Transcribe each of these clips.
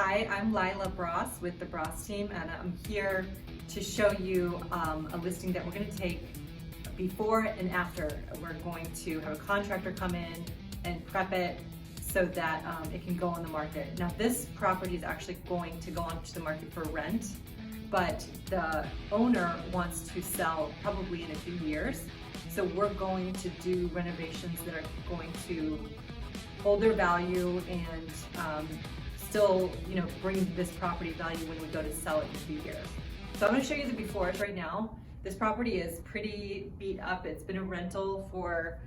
Hi, I'm Lilah Bross with the Bross team, and I'm here to show you a listing that we're going to take before and after. We're going to have a contractor come in and prep it so that it can go on the market. Now, this property is actually going to go onto the market for rent, but the owner wants to sell probably in a few years. So we're going to do renovations that are going to hold their value and still, bring this property value when we go to sell it in a few years. So I'm going to show you the befores right now. This property is pretty beat up. It's been a rental for,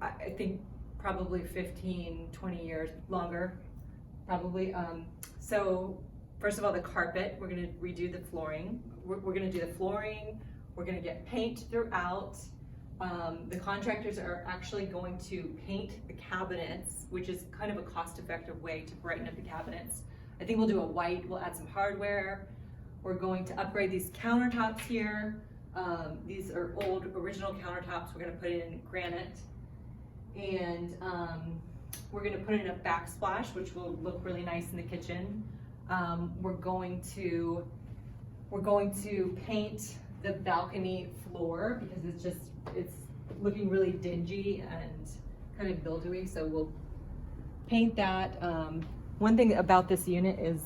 I think, probably 15, 20 years, longer, probably. So first of all, the carpet, we're going to redo the flooring. We're going to do the flooring. We're going to get paint throughout. The contractors are actually going to paint the cabinets, which is kind of a cost-effective way to brighten up the cabinets. I think we'll do a white, we'll add some hardware. We're going to upgrade these countertops here. These are old original countertops. We're going to put in granite. And we're going to put in a backsplash, which will look really nice in the kitchen. We're going to paint the balcony floor because it's looking really dingy and kind of mildewy, so we'll paint that. One thing about this unit is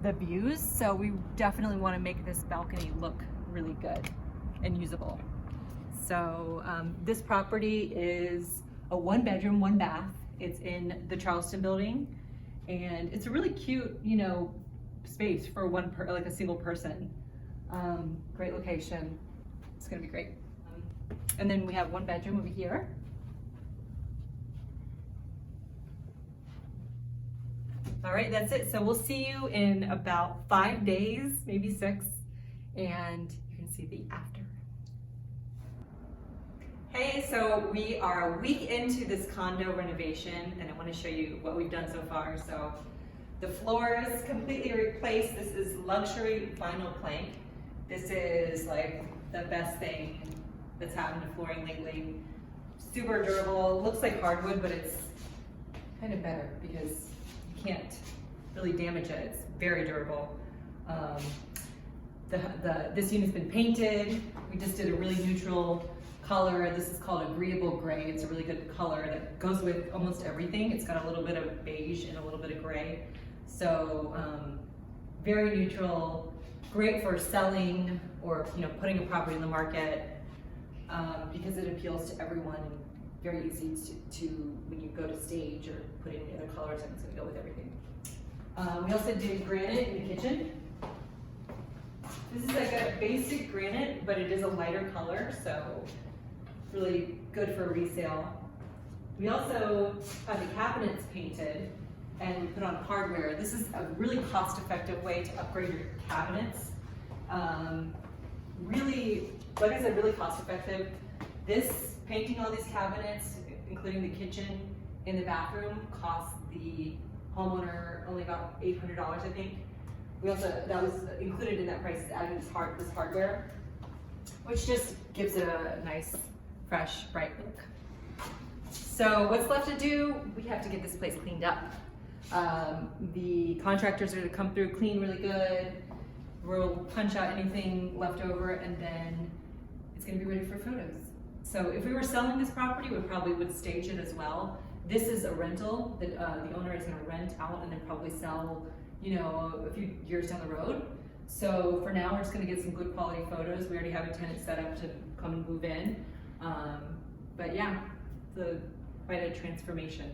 the views, so we definitely want to make this balcony look really good and usable. So this property is a 1-bedroom, 1-bath. It's in the Charleston building, and it's a really cute, space for like a single person. Great location. It's gonna be great. And then we have 1 bedroom over here. All right, that's it. So we'll see you in about 5 days, maybe 6, and you can see the after. Hey, so we are a week into this condo renovation, and I want to show you what we've done so far. So the floor is completely replaced. This is luxury vinyl plank. This is like the best thing that's happened to flooring lately. Super durable, looks like hardwood, but it's kind of better because you can't really damage it. It's very durable. This unit's been painted. We just did a really neutral color. This is called agreeable gray. It's a really good color that goes with almost everything. It's got a little bit of beige and a little bit of gray. So very neutral, great for selling or putting a property in the market because it appeals to everyone and very easy to when you go to stage or put any other colors and it's going to go with everything. We also did granite in the kitchen. This is like a basic granite, but it is a lighter color, so it's really good for resale. We also have the cabinets painted and we put on hardware. This is a really cost-effective way to upgrade your cabinets. Really, like I said, really cost-effective. This, painting all these cabinets, including the kitchen and the bathroom, cost the homeowner only about $800, I think. We also, that was included in that price, adding this hardware, which just gives it a nice, fresh, bright look. So what's left to do? We have to get this place cleaned up. The contractors are going to come through, clean really good. We'll punch out anything left over, and then it's going to be ready for photos. So if we were selling this property, we probably would stage it as well. This is a rental that the owner is going to rent out and then probably sell, a few years down the road. So for now, we're just going to get some good quality photos. We already have a tenant set up to come and move in. But yeah, it's quite a transformation.